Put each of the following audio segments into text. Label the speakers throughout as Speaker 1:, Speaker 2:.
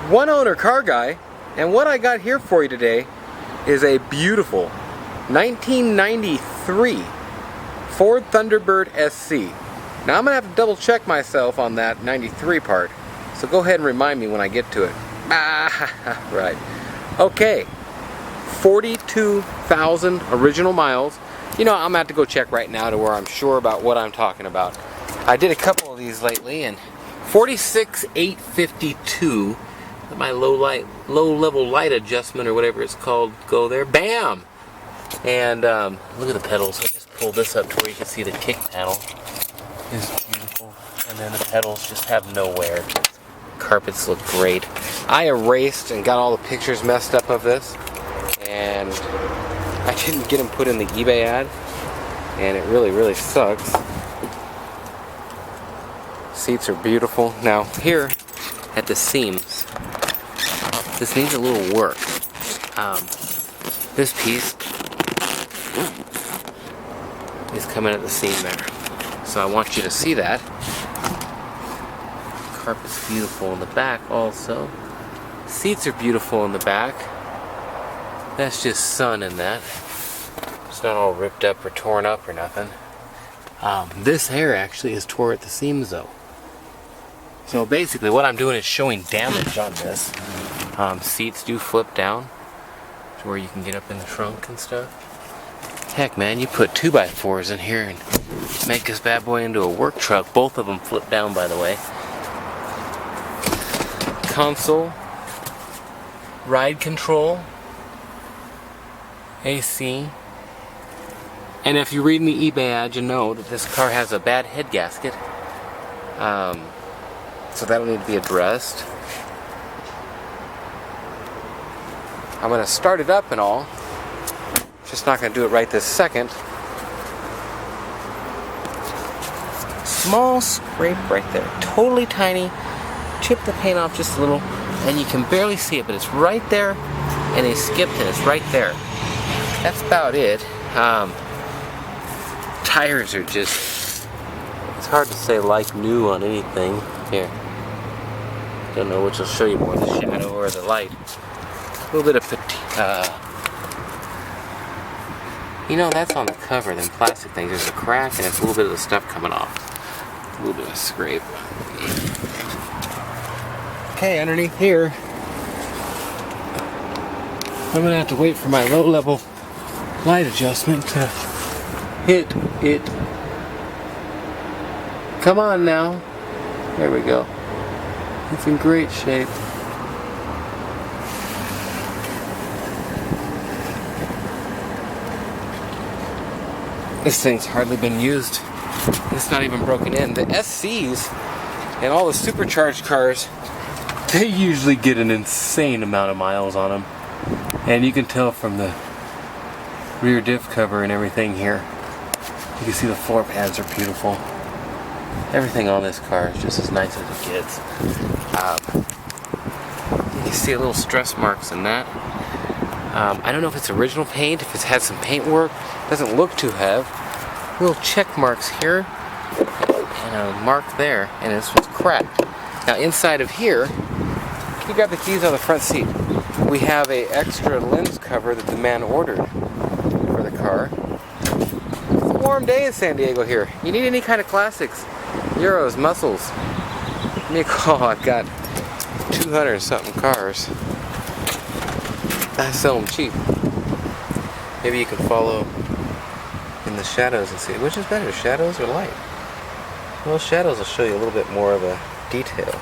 Speaker 1: one owner car guy, and what I got here for you today is a beautiful 1993 Ford Thunderbird SC. Now I'm gonna have to double check myself on that 93 part, so go ahead and remind me when I get to it. Right. Okay, 42,000 original miles. You know, I'm gonna have to go check right now to where I'm sure about what I'm talking about. I did a couple of these lately, and 46,852. Let my low level light adjustment or whatever it's called go there. Bam! And look at the pedals. I just pulled this up to where you can see the kick panel is beautiful, and then the pedals just have no wear. Carpets look great. I erased and got all the pictures messed up of this, and I didn't get them put in the eBay ad, and it really sucks. Seats are beautiful. Now here at the seams, this needs a little work. This piece is coming at the seam there, so I want you to see that. Carpet's beautiful in the back also. Seats are beautiful in the back. That's just sun in that. It's not all ripped up or torn up or nothing. This hair actually is tore at the seams though. So basically what I'm doing is showing damage on this. Seats do flip down to where you can get up in the trunk and stuff. Heck man, you put 2x4s in here and make this bad boy into a work truck. Both of them flip down, by the way. Console, ride control, AC, and if you read in the eBay ad, you know that this car has a bad head gasket, so that'll need to be addressed. I'm going to start it up and all, just not going to do it right this second. Small scrape right there, totally tiny. Chip the paint off just a little, and you can barely see it, but it's right there, and they skipped it, it's right there. That's about it. Tires are just, it's hard to say like new on anything. Here, don't know which will show you more, the shadow or the light. A little bit of you know, that's on the cover, them plastic things. There's a crack, and it's a little bit of the stuff coming off. A little bit of scrape. Okay, underneath here, I'm gonna have to wait for my low-level light adjustment to hit it. Come on now. There we go. It's in great shape. This thing's hardly been used. It's not even broken in. The SCs and all the supercharged cars, they usually get an insane amount of miles on them, and you can tell from the rear diff cover and everything here. You can see the floor pads are beautiful. Everything on this car is just as nice as it gets. You can see a little stress marks in that. I don't know if it's original paint, if it's had some paint work. Doesn't look to have. Little check marks here and a mark there, and this one's cracked. Now inside of here, you grab the keys on the front seat. We have a extra lens cover that the man ordered for the car. It's a warm day in San Diego here. You need any kind of classics, Euros, muscles, give me a call. I've got 200 and something cars. I sell them cheap. Maybe you can follow in the shadows and see which is better, shadows or light. Well, shadows will show you a little bit more of a detail.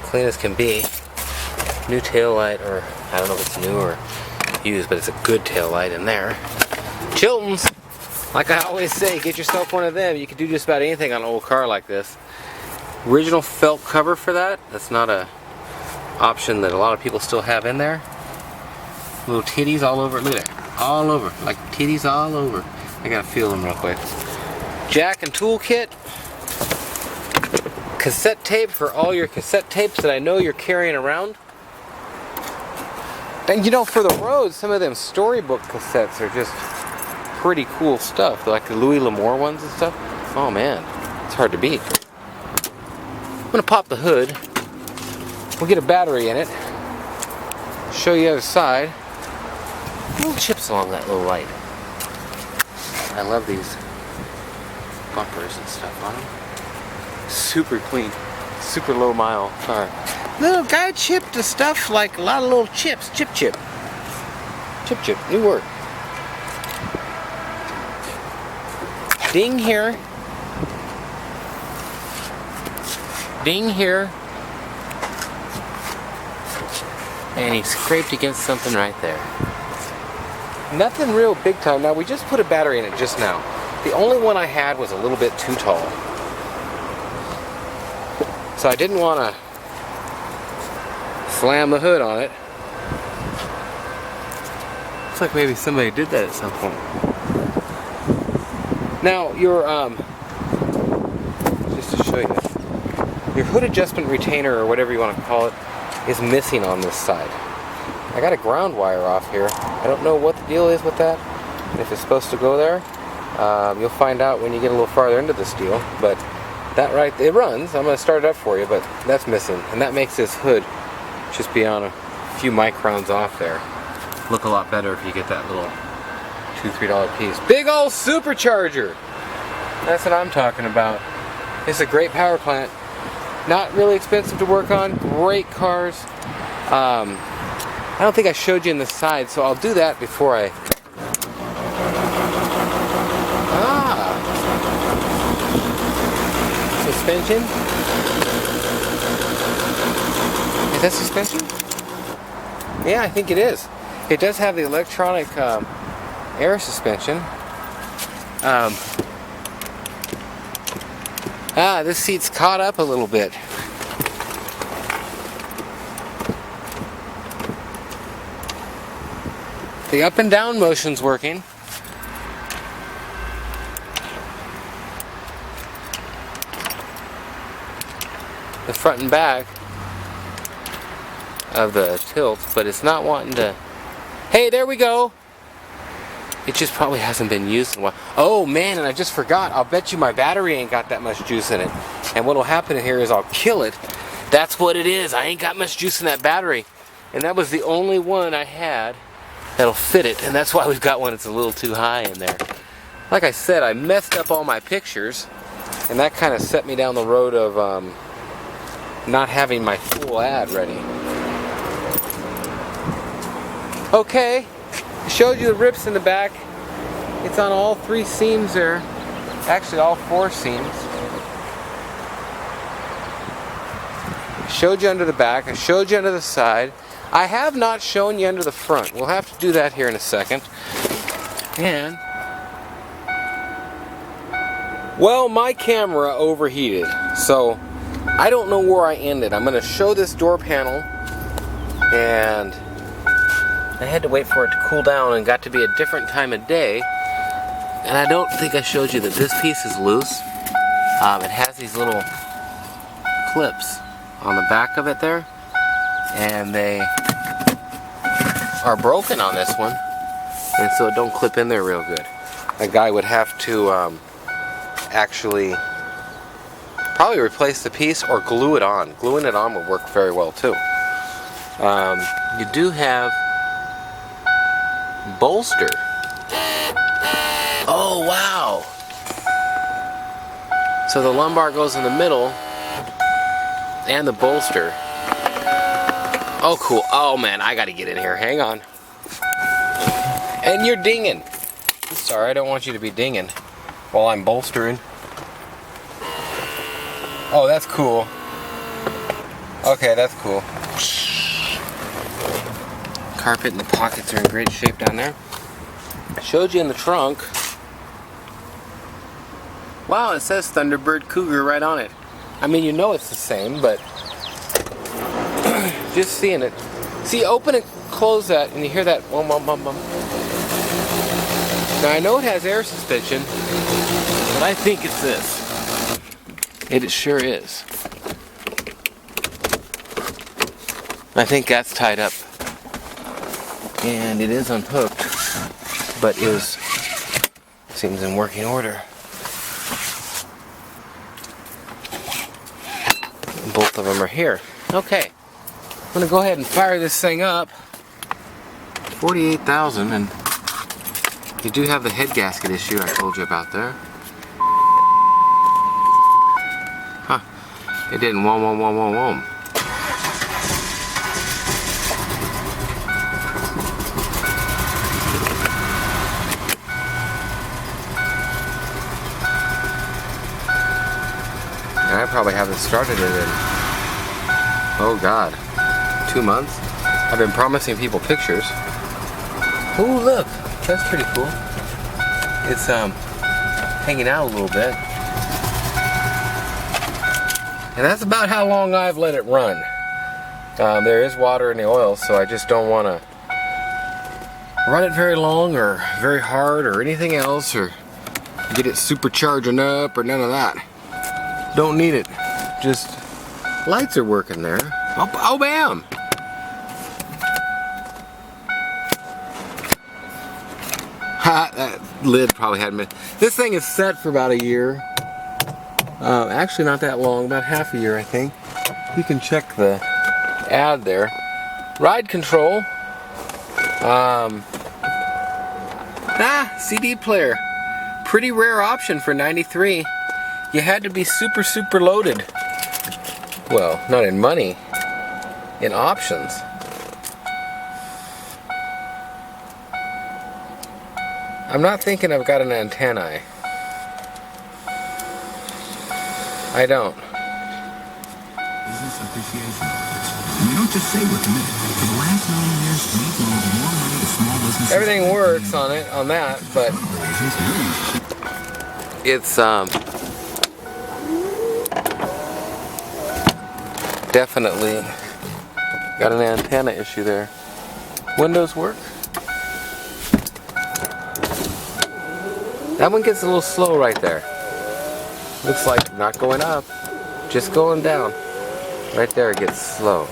Speaker 1: Clean as can be. New tail light, or I don't know if it's new or used, but it's a good tail light in there. Chilton's, like I always say, get yourself one of them. You can do just about anything on an old car like this. Original felt cover for that. That's not a option that a lot of people still have in there. Little titties all over it. Look at that. All over. Like titties all over. I gotta feel them real quick. Jack and tool kit. Cassette tape for all your cassette tapes that I know you're carrying around. And you know, for the road, some of them storybook cassettes are just pretty cool stuff. Like the Louis L'Amour ones and stuff. Oh man, it's hard to beat. gonna pop the hood. We'll get a battery in it. Show you the other side. Little chips along that little light. I love these bumpers and stuff on them. Super clean, super low mile car. Little guy chipped the stuff like a lot of little chips. Chip. New word. Ding here. Ding here. And he scraped against something right there. Nothing real big time. Now we just put a battery in it just now. The only one I had was a little bit too tall. So I didn't want to slam the hood on it. Looks like maybe somebody did that at some point. Now your just to show you this, your hood adjustment retainer or whatever you want to call it is missing on this side. I got a ground wire off here. I don't know what the deal is with that, if it's supposed to go there. You'll find out when you get a little farther into this deal, but that right, it runs. I'm going to start it up for you, but that's missing, and that makes this hood just be on a few microns off there. Look a lot better if you get that little $2-3 piece. Big old supercharger! That's what I'm talking about. It's a great power plant. Not really expensive to work on. Great cars. I don't think I showed you in the side, so I'll do that before I... Suspension? Is that suspension? Yeah, I think it is. It does have the electronic air suspension. This seat's caught up a little bit. The up and down motion's working. The front and back of the tilt, but it's not wanting to. Hey, there we go. It just probably hasn't been used in a while. Oh man, and I just forgot. I'll bet you my battery ain't got that much juice in it. And what'll happen here is I'll kill it. That's what it is. I ain't got much juice in that battery. And that was the only one I had that'll fit it. And that's why we've got one that's a little too high in there. Like I said, I messed up all my pictures. And that kind of set me down the road of not having my full ad ready. Okay, I showed you the rips in the back. It's on all 3 seams there. Actually, all 4 seams. I showed you under the back. I showed you under the side. I have not shown you under the front. We'll have to do that here in a second. And, well, my camera overheated. So, I don't know where I ended. I'm going to show this door panel, and I had to wait for it to cool down and got to be a different time of day. And I don't think I showed you that this piece is loose. It has these little clips on the back of it there, and they are broken on this one, and so it don't clip in there real good. A guy would have to actually probably replace the piece or glue it on. Gluing it on would work very well too. You do have bolster. Oh wow! So the lumbar goes in the middle and the bolster. Oh cool. Oh man, I gotta get in here. Hang on. And you're dinging. Sorry, I don't want you to be dinging while I'm bolstering. Oh, that's cool. Okay, that's cool. Carpet and the pockets are in great shape down there. I showed you in the trunk. Wow, it says Thunderbird Cougar right on it. I mean, you know it's the same, but just seeing it. See, open and close that, and you hear that bum, bum, bum, bum. Now, I know it has air suspension, but I think it's this. It sure is. I think that's tied up. And it is unhooked, but seems in working order. both of them are here. Okay, I'm gonna go ahead and fire this thing up. 48,000, and you do have the head gasket issue I told you about there. Huh, it didn't wom. I probably haven't started it in, oh God, 2 months. I've been promising people pictures. Ooh, look, that's pretty cool. It's hanging out a little bit. And that's about how long I've let it run. There is water in the oil, so I just don't want to run it very long or very hard or anything else, or get it supercharging up or none of that. Don't need it. Just lights are working there. Oh, bam! Ha! That lid probably hadn't been. This thing is set for about a year. Actually, not that long. About half a year, I think. You can check the ad there. Ride control. CD player. Pretty rare option for '93. You had to be super loaded. Well, not in money, in options. I'm not thinking I've got an antennae. I don't.
Speaker 2: Business appreciation offers. And we don't just say we're committed. For the last 9 years, we've loaned more money to small businesses.
Speaker 1: Everything works on it, on that, but it's definitely got an antenna issue there. Windows work. That one gets a little slow right there. Looks like not going up, just going down. Right there it gets slow.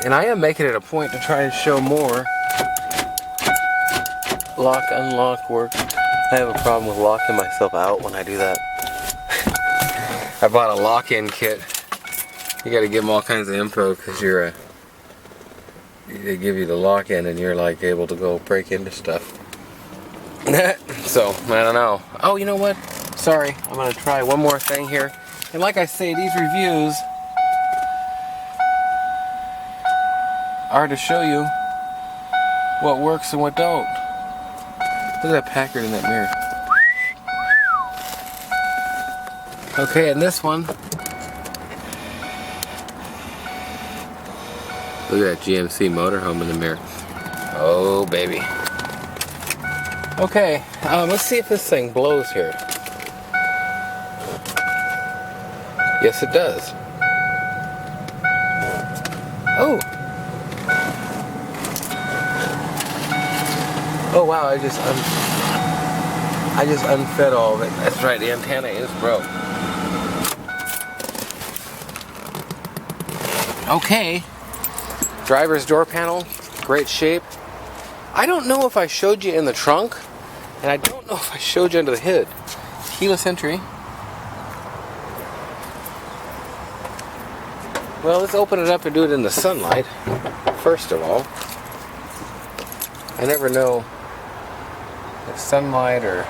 Speaker 1: And I am making it a point to try and show more lock, unlock work. I have a problem with locking myself out when I do that. I bought a lock-in kit. You gotta give them all kinds of info because they give you the lock-in and you're like able to go break into stuff. So, I don't know. Oh, you know what? Sorry, I'm gonna try one more thing here. And like I say, these reviews are to show you what works and what don't. Look at that Packard in that mirror. Okay, and this one. Look at that GMC motorhome in the mirror. Oh, baby. Okay, let's see if this thing blows here. Yes, it does. Oh. Oh wow, I just unfed all of it. That's right, the antenna is broke. Okay. Driver's door panel, great shape. I don't know if I showed you in the trunk, and I don't know if I showed you under the hood. Keyless entry. Well, let's open it up and do it in the sunlight, first of all. I never know if sunlight or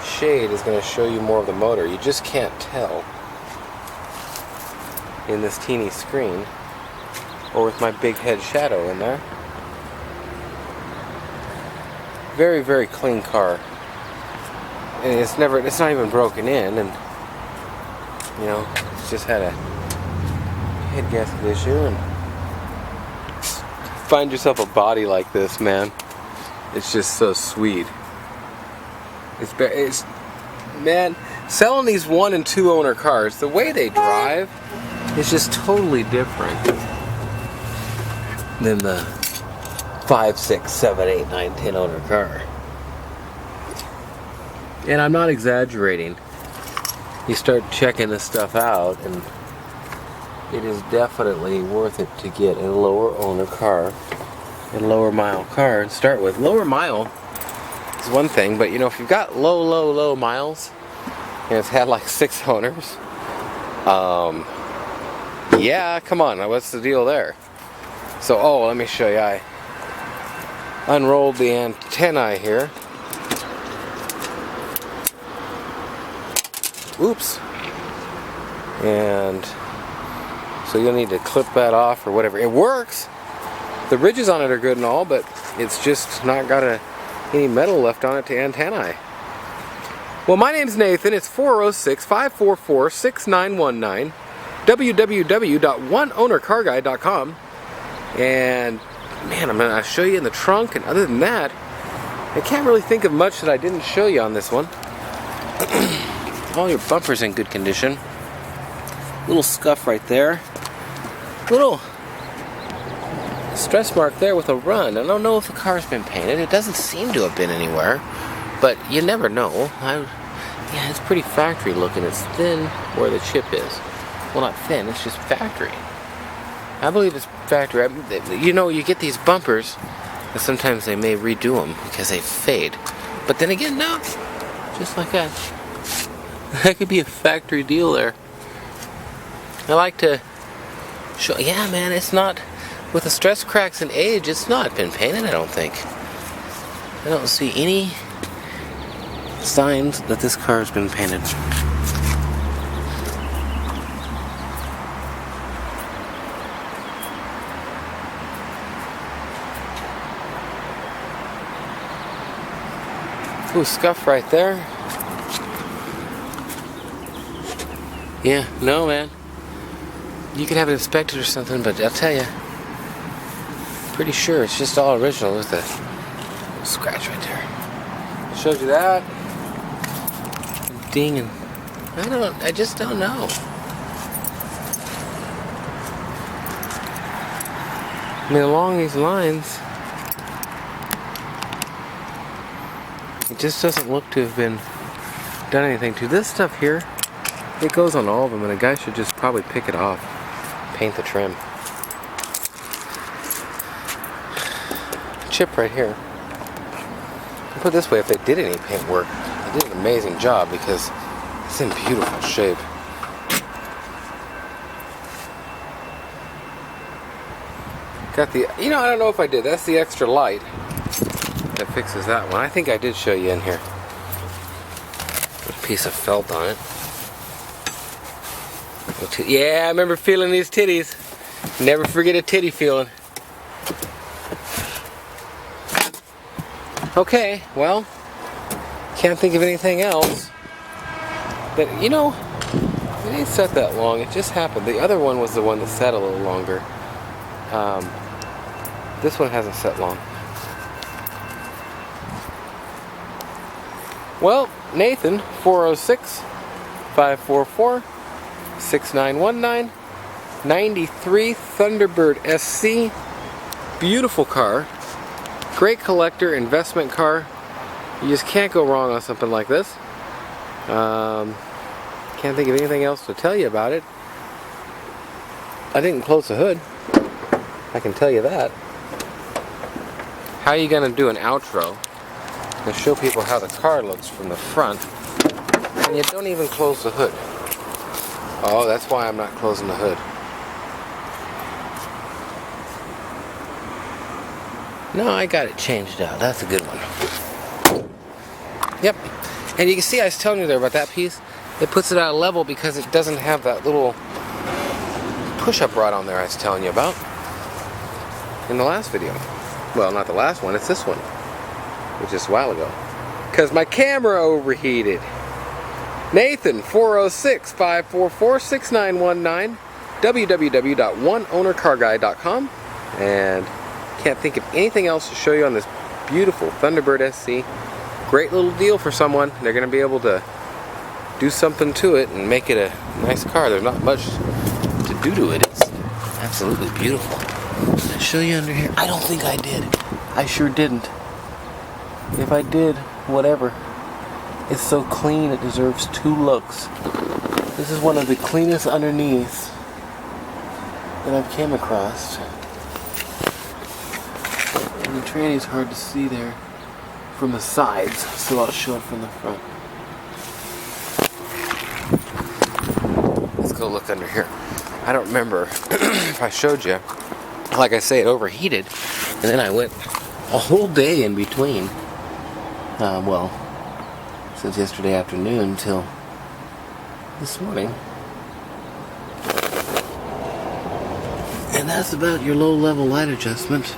Speaker 1: shade is going to show you more of the motor. You just can't tell in this teeny screen, or with my big head shadow in there. Very, very clean car. And it's not even broken in, and you know, it's just had a head gasket issue. And find yourself a body like this, man. It's just so sweet. It's man, selling these 1 and 2 owner cars, the way they drive is just totally different than the 5, 6, 7, 8, 9, 10 owner car. And I'm not exaggerating. You start checking this stuff out, and it is definitely worth it to get a lower owner car, a lower mile car, and start with. Lower mile is one thing, but you know, if you've got low miles, and it's had like 6 owners, Yeah, come on, what's the deal there? So, oh, let me show you. I unrolled the antennae here. Oops. And so you'll need to clip that off or whatever. It works. The ridges on it are good and all, but it's just not got any metal left on it to antennae. Well, my name's Nathan. It's 406-544-6919. www.oneownercarguy.com. And man, I'm gonna show you in the trunk, and other than that, I can't really think of much that I didn't show you on this one. All your bumpers in good condition. Little scuff right there. Little stress mark there with a run. I don't know if the car's been painted. It doesn't seem to have been anywhere, but you never know. Yeah, it's pretty factory looking. It's thin where the chip is. Well, not thin, it's just factory. I believe it's factory. You know, you get these bumpers, and sometimes they may redo them because they fade. But then again, no. Just like that. That could be a factory deal there. I like to show, yeah man, it's not, with the stress cracks and age, it's not been painted, I don't think. I don't see any signs that this car has been painted. Ooh, scuff right there. Yeah, no man. You could have it inspected or something, but I'll tell you, pretty sure it's just all original. There's the scratch right there. Showed you that. Ding, and I just don't know. I mean, along these lines, it just doesn't look to have been done anything to. This stuff here, it goes on all of them, and a guy should just probably pick it off, paint the trim. Chip right here. Put it this way, if they did any paint work, they did an amazing job because it's in beautiful shape. Got the, you know, I don't know if I did. That's the extra light that fixes that one. I think I did show you in here. There's a piece of felt on it. Yeah, I remember feeling these titties. Never forget a titty feeling. Okay, well, can't think of anything else. But, you know, it ain't set that long. It just happened. The other one was the one that sat a little longer. This one hasn't set long. Well, Nathan, 406-544-6919, 93 Thunderbird SC, beautiful car, great collector, investment car. You just can't go wrong on something like this. Can't think of anything else to tell you about it. I didn't close the hood, I can tell you that. How are you gonna do an outro and show people how the car looks from the front and you don't even close the hood? Oh, that's why I'm not closing the hood. No, I got it changed out. That's a good one. Yep. And you can see I was telling you there about that piece. It puts it at a level because it doesn't have that little push-up rod on there I was telling you about in the last video. Well, not the last one, it's this one, which is a while ago. Because my camera overheated. Nathan, 406-544-6919, www.oneownercarguy.com, and can't think of anything else to show you on this beautiful Thunderbird SC. Great little deal for someone. They're going to be able to do something to it and make it a nice car. There's not much to do to it. It's absolutely beautiful. Did I show you under here? I don't think I did. I sure didn't. If I did, whatever. It's so clean it deserves 2 looks. This is one of the cleanest underneaths that I've came across. And the tranny is hard to see there from the sides, so I'll show it from the front. Let's go go look under here. I don't remember if I showed you. Like I say, it overheated, and then I went a whole day in between. Well, since yesterday afternoon till this morning. And that's about your low-level light adjustment.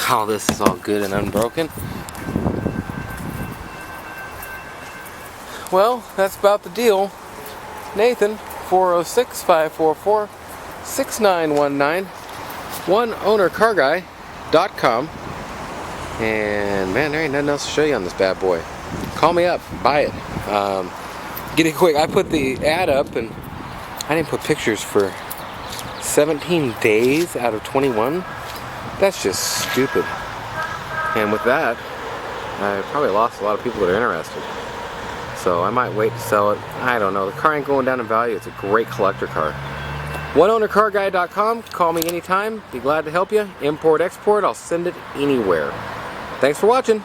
Speaker 1: Oh, this is all good and unbroken. Well, that's about the deal. Nathan, 406-544-6919, oneownercarguy.com. And man, there ain't nothing else to show you on this bad boy. Call me up, buy it. Get it quick. I put the ad up and I didn't put pictures for 17 days out of 21. That's just stupid. And with that, I probably lost a lot of people that are interested. So I might wait to sell it. I don't know. The car ain't going down in value. It's a great collector car. oneownercarguy.com. Call me anytime. Be glad to help you. Import, export. I'll send it anywhere. Thanks for watching.